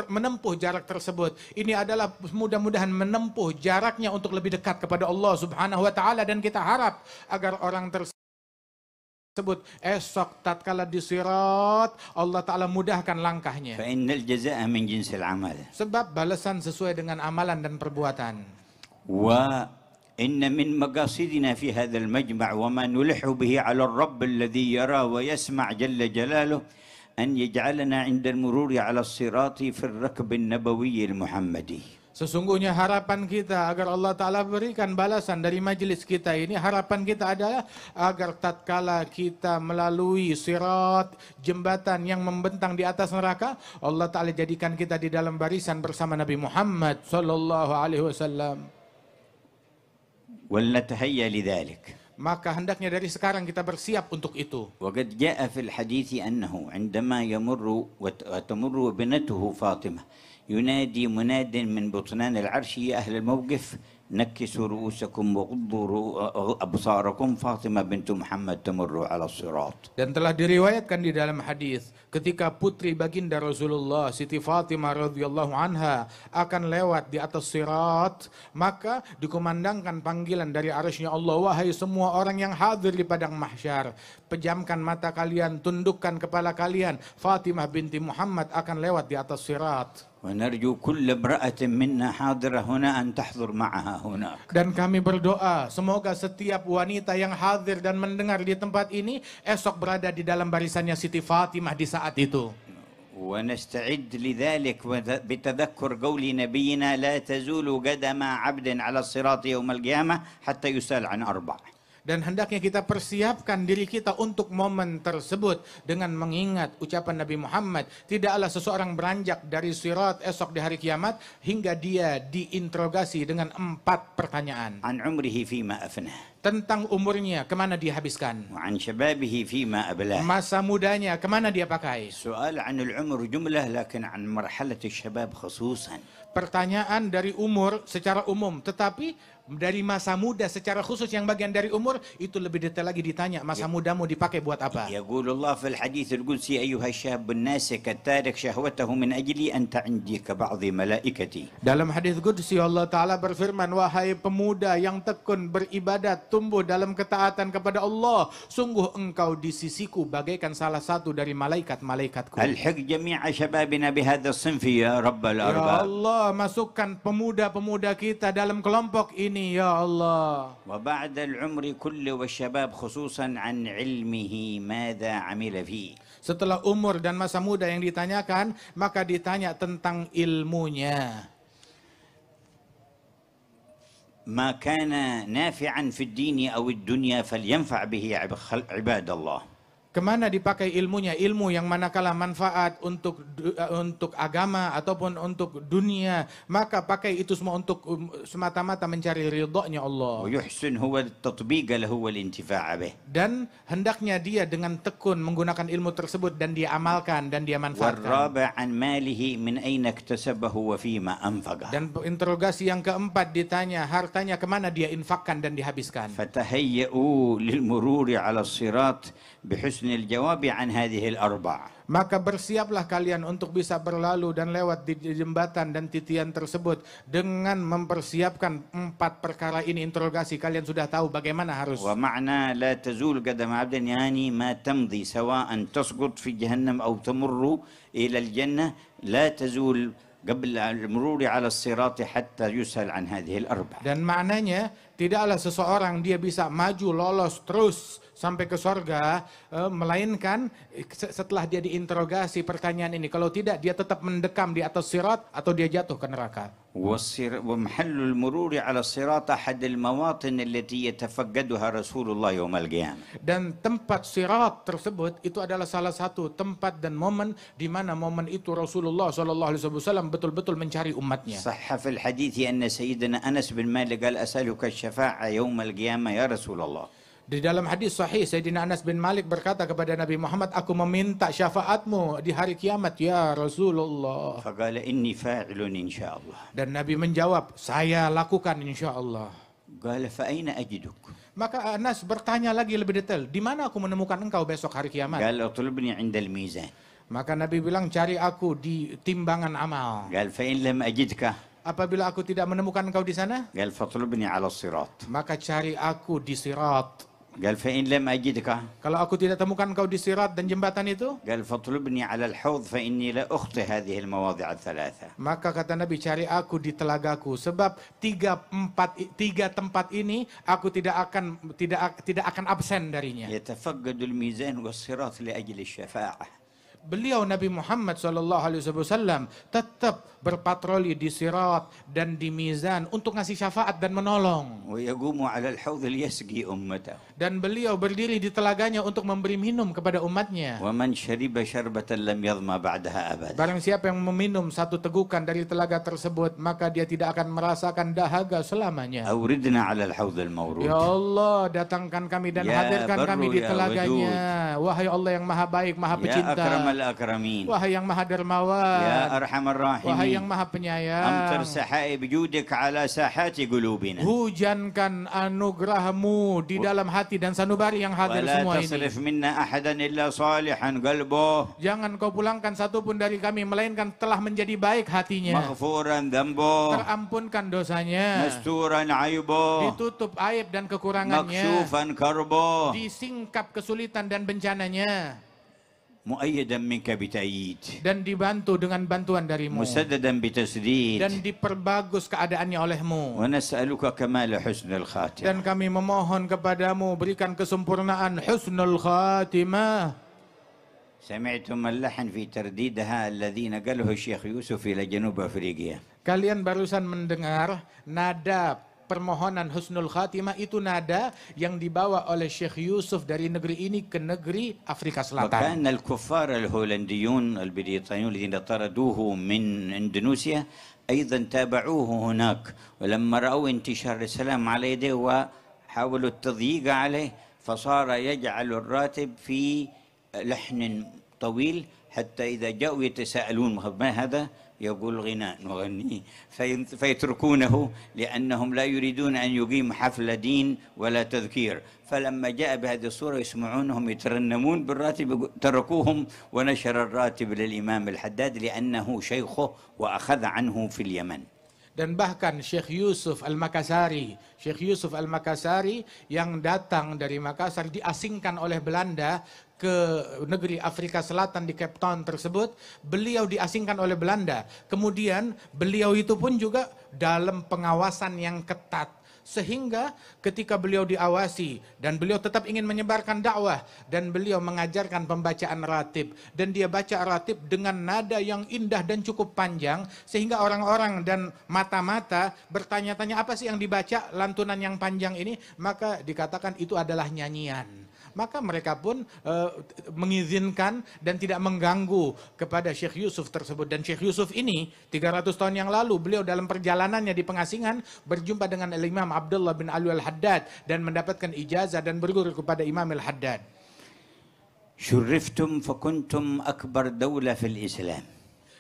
menempuh jarak tersebut. Ini adalah mudah-mudahan menempuh jaraknya untuk lebih dekat kepada Allah Subhanahu wa taala, dan kita harap agar orang tersebut esok tatkala di sirat Allah taala mudahkan langkahnya. فإن الجزاء من جنس العمل. Sebab balasan sesuai dengan amalan dan perbuatan. إن من مقاصدنا في هذا المجمع وما نلح به على الرب الذي يرى ويسمع جل جلاله أن يجعلنا عند المرور على الصراط في الركب النبوي المحمدي. Sesungguhnya harapan kita agar Allah Ta'ala berikan balasan dari majelis kita ini, harapan kita adalah agar tatkala kita melalui sirat, jembatan yang membentang di atas neraka, Allah Ta'ala jadikan kita di dalam barisan bersama Nabi Muhammad Sallallahu Alaihi Wasallam. ولنتهيأ لذلك. Maka hendaknya dari sekarang kita bersiap untuk itu. وقد جاء في الحديث أنه عندما يمر وتمر ابنته فاطمة ينادي مناد من بطنان العرش: يا أهل الموقف نكسوا رؤوسكم وغضوا أبصاركم، فاطمة بنت محمد تمر على الصراط. Dan telah diriwayatkan di dalam hadis ketika putri baginda Rasulullah Siti Fatimah radhiyallahu anha akan lewat di atas sirat, maka dikumandangkan panggilan dari arsy-Nya Allah: wahai semua orang yang hadir di padang mahsyar, pejamkan mata kalian, tundukkan kepala kalian, Fatimah binti Muhammad akan lewat di atas sirat. ونرجو كل امرأة منا حاضرة هنا أن تحضر معها هناك. Dan kami berdoa semoga setiap wanita yang hadir dan mendengar di tempat ini esok berada di dalam barisannya Siti Fatimah di saat itu. ونستعد لذلك بتذكر قول نبينا: لا تزول قدم عبد على الصراط يوم القيامة حتى يسأل عن أربع. Dan hendaknya kita persiapkan diri kita untuk momen tersebut dengan mengingat ucapan Nabi Muhammad, tidaklah seseorang beranjak dari sirat esok di hari kiamat hingga dia diinterogasi dengan 4 pertanyaan. عن عمره فيما أفناه. Tentang umurnya, kemana dia habiskan. وعن شبابه فيما أبلاه. Masa mudanya, kemana dia pakai. سؤال عن العمر جملة لكن عن مرحلة الشباب خصوصا. Pertanyaan dari umur secara umum, tetapi dari masa muda secara khusus yang bagian dari umur itu lebih detail lagi ditanya, masa mudamu dipakai buat apa. يقول الله في الحديث القدسي: أيها الشاب الناسك التارك شهوته من أجلي أنت عندي كبعض ملائكتي. Dalam hadis qudsi Allah Ta'ala berfirman, wahai pemuda yang tekun beribadat, tumbuh dalam ketaatan kepada Allah, sungguh engkau di sisiku bagaikan salah satu dari malaikat-malaikatku. ألحق جميع شبابنا بهذا الصنف يا رب Ya الأرباب. Allah, masukkan pemuda-pemuda kita dalam kelompok ini ya Allah. وبعد العمر كله والشباب خصوصا عن علمه ماذا عمل فيه. Setelah umur dan masa muda yang ditanyakan, maka ditanya tentang ilmunya. ما كان نافعا في الدين أو الدنيا فلينفع به عباد الله. Kemana dipakai ilmunya? Ilmu yang manakala manfaat untuk agama ataupun untuk dunia, maka pakai itu semua untuk semata-mata mencari ridhonya Allah. ويحسن هو التطبيق له والانتفاع به. Dan hendaknya dia dengan tekun menggunakan ilmu tersebut dan dia amalkan dan dia manfaatkan. والرابع عن ماله من أين اكتسبه وفيما أنفقه. Dan interogasi yang keempat ditanya hartanya kemana dia infakkan dan dihabiskan. فتهيئوا للمرور على الصراط بحسن الجواب عن هذه الأربع. Maka bersiaplah kalian untuk bisa berlalu dan lewat di jembatan dan titian tersebut dengan mempersiapkan 4 perkara ini. Interogasi kalian sudah tahu bagaimana harus. ومعنى لا تزول قدم عبد يعني ما تمضي سواء تسقط في جهنم أو تمر إلى الجنة لا تزول قبل المرور على الصراط حتى يسأل عن هذه الأربع. Dan maknanya tidaklah seseorang dia bisa maju lolos terus sampai ke sorga, melainkan setelah dia diinterogasi pertanyaan ini. Kalau tidak, dia tetap mendekam di atas sirat atau dia jatuh ke neraka. ومحل المرور على الصراط أحد المواطن التي يتفقدها رسول الله يوم القيامة. Dan tempat sirat tersebut itu adalah salah satu tempat dan momen di mana momen itu Rasulullah SAW betul-betul mencari umatnya. صح في الحديث أن سيدنا أنس بن مالك قال: أسألك الشفاعة يوم القيامة يا رسول الله. Di dalam hadis sahih, Sayyidina Anas bin Malik berkata kepada Nabi Muhammad, aku meminta syafaatmu di hari kiamat ya Rasulullah. فقال: إني فاعل إن شاء الله. Dan Nabi menjawab, saya lakukan insya Allah. قال: فأين أجدك؟ Maka Anas bertanya lagi lebih detail, di mana aku menemukan engkau besok hari kiamat? قال: اطلبني عند الميزان. Maka Nabi bilang, cari aku di timbangan amal. قال: فإن لم أجدك؟ Apabila aku tidak menemukan engkau di sana, قال: فاطلبني على الصراط. maka cari aku di sirat. قال فإن لم أجدك Kalau aku tidak temukan kau di sirat dan jembatan itu, قال فاطلبني على الحوض فإني لا أخطي هذه المواضع الثلاثة. maka kata Nabi, cari aku di telagaku, sebab tiga tempat ini aku tidak akan absen darinya. يتفقد الميزان والصراط لأجل الشفاعة. Beliau Nabi Muhammad SAW tetap berpatroli di sirat dan di mizan untuk ngasih syafaat dan menolong. ويقوم على الحوض ليسقي أمته. Dan beliau berdiri di telaganya untuk memberi minum kepada umatnya. ومن شرب شربة لم يظمأ بعدها أبدا. Barang siapa yang meminum satu tegukan dari telaga tersebut, maka dia tidak akan merasakan dahaga selamanya. أوردنا على الحوض المورود. Ya Allah, datangkan kami dan Ya hadirkan kami Barru, di ya telaganya. Wahai Allah yang maha baik, maha يا pecinta. أكرم الأكرمين. Wahai yang maha dermawan. يا أرحم Wahai yang الراحمين. maha penyayang. أمطر سحائب جودك على ساحات قلوبنا. Hujankan anugerahmu di dalam hati dan sanubari yang hadir ولا semua ini. تصرف منا أحدا إلا صالحا قلبه. Jangan kau pulangkan satupun dari kami, melainkan telah menjadi baik hatinya. مغفورا ذنبه. Terampunkan dosanya. مستورا عيبه. Ditutup aib dan kekurangannya. مكشوفا كربه. Disingkap kesulitan dan bencananya. مؤيدا منك بتأييد. Dan dibantu dengan bantuan darimu. مسددا بتسديد. Dan diperbagus keadaannya olehmu. ونسألك كمال حسن الخاتمة. Dan kami memohon kepadamu, berikan kesempurnaan husnul khatimah. سمعتم اللحن في ترديدها الذين قاله الشيخ يوسف إلى جنوب أفريقيا. Kalian barusan mendengar nada permohonan husnul khatimah, itu nada yang dibawa oleh Syekh Yusuf dari negeri ini ke negeri Afrika Selatan. وكان الكفار الهولنديون البريطانيون الذين طردوه من إندونيسيا أيضا تابعوه هناك، ولما رأوا انتشار السلام على يديه وحاولوا التضييق عليه فصار يجعل الراتب في لحن طويل حتى إذا جاءوا يتساءلون ما هذا يقول غناء نغنيه فيتركونه لأنهم لا يريدون أن يقيم حفل دين ولا تذكير. فلما جاء بهذه الصورة يسمعونهم يترنمون بالراتب تركوهم ونشر الراتب للإمام الحداد لأنه شيخه وأخذ عنه في اليمن. Dan bahkan Syekh Yusuf Al-Makassari yang datang dari Makassar diasingkan oleh Belanda ke negeri Afrika Selatan di Cape Town tersebut. Beliau diasingkan oleh Belanda. Kemudian beliau itu pun juga dalam pengawasan yang ketat. Sehingga ketika beliau diawasi dan beliau tetap ingin menyebarkan dakwah dan beliau mengajarkan pembacaan ratib dan dia baca ratib dengan nada yang indah dan cukup panjang sehingga orang-orang dan mata-mata bertanya-tanya apa sih yang dibaca lantunan yang panjang ini, maka dikatakan itu adalah nyanyian. Maka mereka pun mengizinkan dan tidak mengganggu kepada Syekh Yusuf tersebut. Dan Syekh Yusuf ini 300 tahun yang lalu beliau dalam perjalanannya di pengasingan berjumpa dengan Imam Abdullah bin Ali Al-Haddad dan mendapatkan ijazah dan berguru kepada Imam Al-Haddad. شرفتم فكنتم أكبر دولة في الإسلام.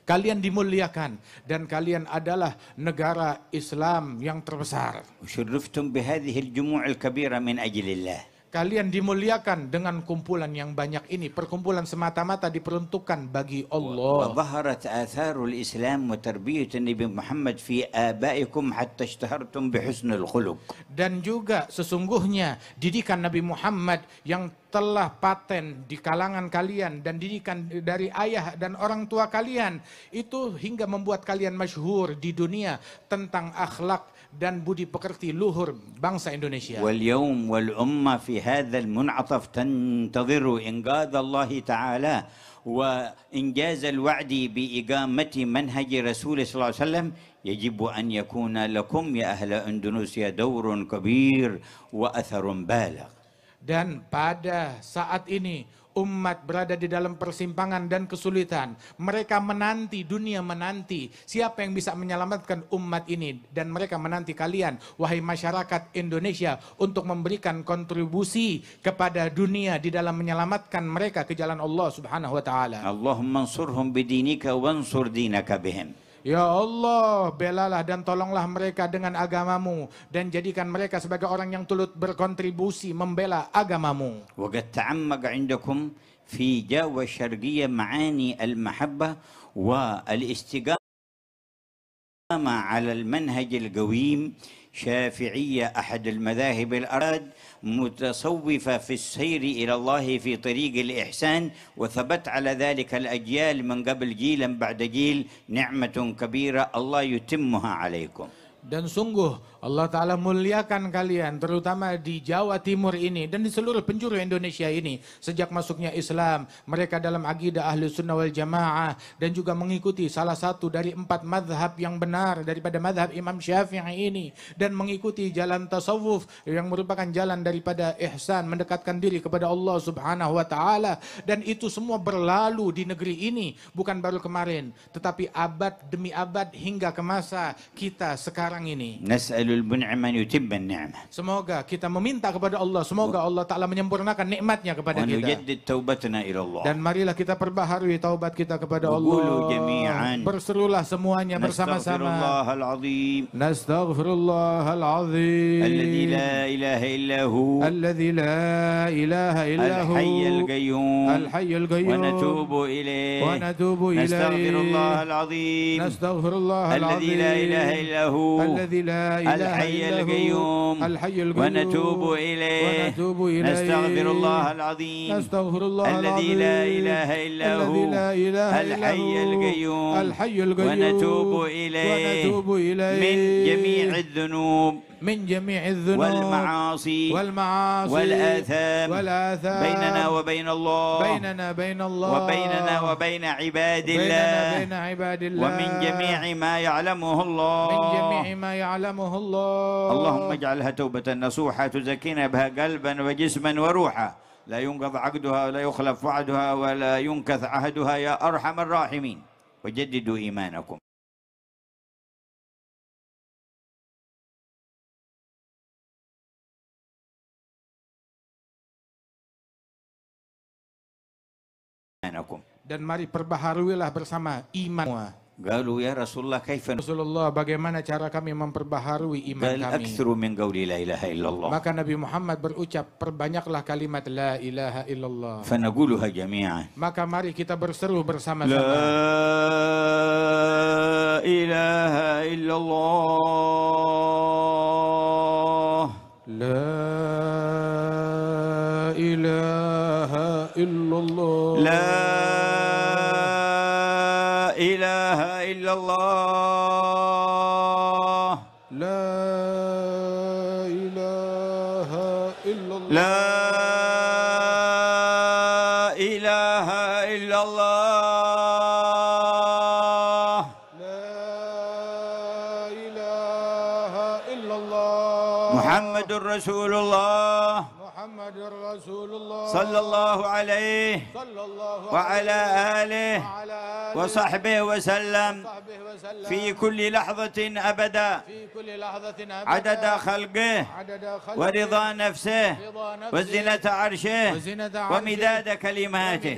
Kalian dimuliakan dan kalian adalah negara Islam yang terbesar. وشرفتم بهذه الجموع الكبيرة من أجل الله. Kalian dimuliakan dengan kumpulan yang banyak ini. Perkumpulan semata-mata diperuntukkan bagi Allah. وظهرت آثار الإسلام وتربية النبي محمد في آبائكم حتى اشتهرتم بحسن الخلق. Dan juga sesungguhnya didikan Nabi Muhammad yang telah paten di kalangan kalian dan didikan dari ayah dan orang tua kalian itu hingga membuat kalian masyhur di dunia tentang akhlak dan budi pekerti luhur bangsa Indonesia. واليوم والأمة في هذا المنعطف تنتظر إنقاذ الله تعالى وإنجاز الوعد بإقامة منهج رسول صلى الله عليه وسلم. يجب أن يكون لكم يا أهل إندونيسيا دور كبير وأثر بالغ. Dan pada saat ini umat berada di dalam persimpangan dan kesulitan. Mereka menanti, dunia menanti siapa yang bisa menyelamatkan umat ini. Dan mereka menanti kalian, wahai masyarakat Indonesia, untuk memberikan kontribusi kepada dunia di dalam menyelamatkan mereka ke jalan Allah Subhanahu wa taala. اللهم انصرهم بدينك وانصر دينك بهم. Ya Allah, belalah dan tolonglah mereka dengan agamamu dan jadikan mereka sebagai orang yang turut berkontribusi membela agamamu. وقد تعمق عندكم في جاوة الشرقية معاني المحبة والاستقامة على المنهج القويم شافعية أحد المذاهب الأراد متصوفة في السير إلى الله في طريق الإحسان، وثبت على ذلك الأجيال من قبل جيلا بعد جيل. نعمة كبيرة الله يتمها عليكم. Dan sungguh Allah Ta'ala muliakan kalian terutama di Jawa Timur ini dan di seluruh penjuru Indonesia ini sejak masuknya Islam. Mereka dalam akidah ahli sunnah wal jamaah dan juga mengikuti salah satu dari 4 madhab yang benar daripada madhab Imam Syafi'i ini, dan mengikuti jalan tasawuf yang merupakan jalan daripada ihsan, mendekatkan diri kepada Allah Subhanahu wa Ta'ala. Dan itu semua berlalu di negeri ini bukan baru kemarin, tetapi abad demi abad hingga ke masa kita sekarang ini. Nas'alul mun'im an yutimma an-ni'mah. Semoga kita meminta kepada Allah, semoga Allah Ta'ala menyempurnakan nikmatnya kepada wa kita. nujaddid taubatana ila Allah. Dan marilah kita perbaharui taubat kita kepada wa Allah. qulu jami'an. Berserulah semuanya bersama-sama. Nastaghfirullahal azim. Nastaghfirullahal azim. Alladzi la ilaha illa hu. Alladzi la ilaha illa hu. Al-hayyul qayyum. Al-hayyul qayyum. Wa natubu ilayhi. Wa natubu ilayhi. Nastaghfirullahal azim. Nastaghfirullahal azim. Alladzi la ilaha illa hu. الذي لا إله الحي إلا هو القيوم الحي القيوم ونتوب إليه نستغفر الله العظيم نستغفر الله الذي العظيم لا إله إلا هو الذي لا إله إلا الحي هو القيوم الحي القيوم ونتوب إليه من جميع الذنوب من جميع الذنوب والمعاصي والآثام بيننا وبين الله وبيننا وبين عباد الله ومن جميع ما يعلمه الله اللهم اجعلها توبة نصوحة تزكينا بها قلبا وجسما وروحا لا ينقض عقدها ولا يخلف وعدها ولا ينكث عهدها يا أرحم الراحمين وجددوا إيمانكم. Dan mari perbaharuilah bersama iman. Qalu ya Rasulullah kaifa? Rasulullah, bagaimana cara kami memperbaharui iman Qal kami? aktsuru min qawli la ilaha illallah. Maka Nabi Muhammad berucap, perbanyaklah kalimat la ilaha illallah. Fanaquluha jami'an. Maka mari kita berseru bersama-sama. La ilaha illallah. La ilaha illallah. La ilaha illallah. La ilaha illallah. La ilaha illallah. La ilaha illallah. Muhammadur Rasulullah Muhammadur Rasulullah sallallahu alaihi wa ala alihi wa sahbihi wa sallam في كل لحظة أبدا عدد خلقه ورضا نفسه وزنة عرشه ومداد كلماته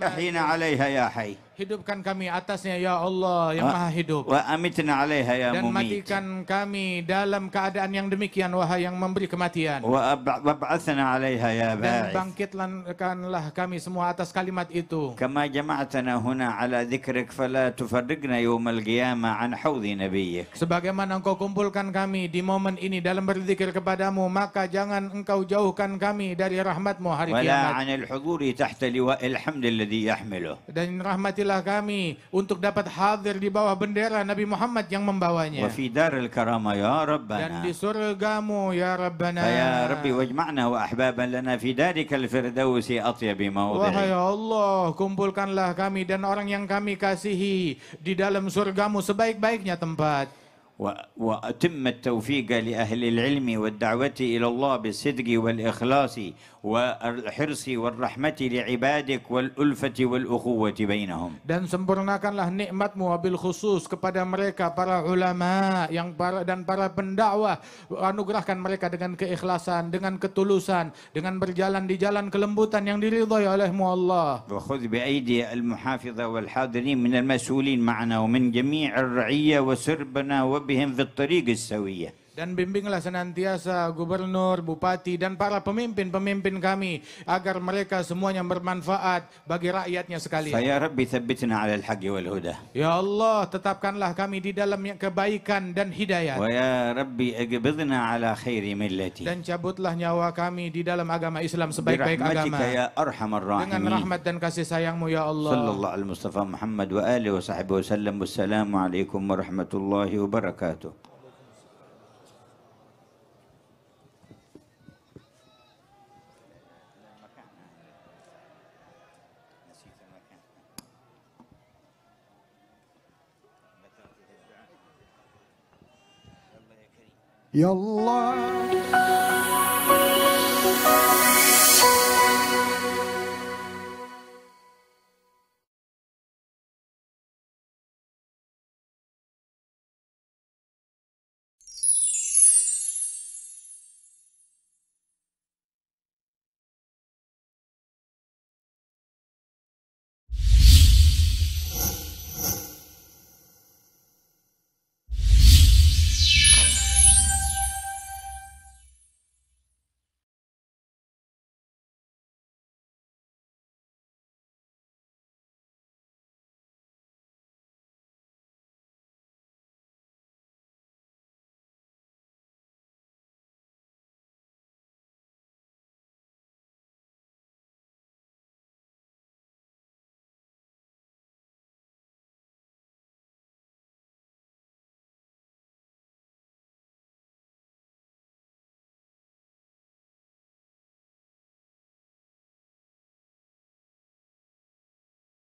أحينا عليها يا حي. Hidupkan kami atasnya ya Allah yang maha hidup. Wa amitna 'alaiha ya dan mumit. matikan kami dalam keadaan yang demikian wahai yang memberi kematian. Wa ab'athna 'alaiha ya dan ba'ith. bangkitkanlah kami semua atas kalimat itu. Kama jama'tana huna 'ala dzikrik fala tufarriqna yawmal qiyamah 'an haudhi nabiyyik. Sebagaimana engkau kumpulkan kami di momen ini dalam berzikir kepadamu, maka jangan engkau jauhkan kami dari rahmatmu hari Wala kiamat. 'anil huduri tahta liwa'il hamd alladhi yahmiluh. Dan rahmatilah kami untuk dapat hadir di bawah bendera Nabi Muhammad yang membawanya. Wa fi daril karama ya rabbana. Dan di surgamu ya Rabbana. Ya Rabbi wajma'na wa ahbaban lana fi darikal firdausi atyabi mawdhi. Wahai Allah, kumpulkanlah kami dan orang yang kami kasihi di dalam surgamu sebaik-baiknya tempat. وأتم التوفيق لأهل العلم والدعوة إلى الله بالصدق والإخلاص والحرص والرحمة لعبادك والألفة والأخوة بينهم. Dan sempurnakanlah nikmatmu wabil khusus kepada mereka para ulama dan para pendakwah. Anugerahkan mereka dengan keikhlasan, dengan ketulusan, dengan berjalan di jalan kelembutan yang diridhai olehmu Allah. وخذ بأيدي المحافظة والحاضرين من المسؤولين معنا ومن جميع الرعية وسربنا وبهم في الطريق السوية. Dan bimbinglah senantiasa gubernur, bupati, dan para pemimpin-pemimpin kami agar mereka semuanya bermanfaat bagi rakyatnya sekalian. فيا رب ثبتنا على الحق والهدى. Ya Allah, tetapkanlah kami di dalam kebaikan dan hidayat. ويا ربي اقبضنا على خير ملتي. Dan cabutlah nyawa kami di dalam agama Islam sebaik-baik agama. برحمتك يا أرحم Dengan الراحمين. rahmat dan kasih sayangmu ya Allah. صلى الله على المصطفى محمد وآله وصحبه وسلم والسلام عليكم ورحمة الله وبركاته. يا الله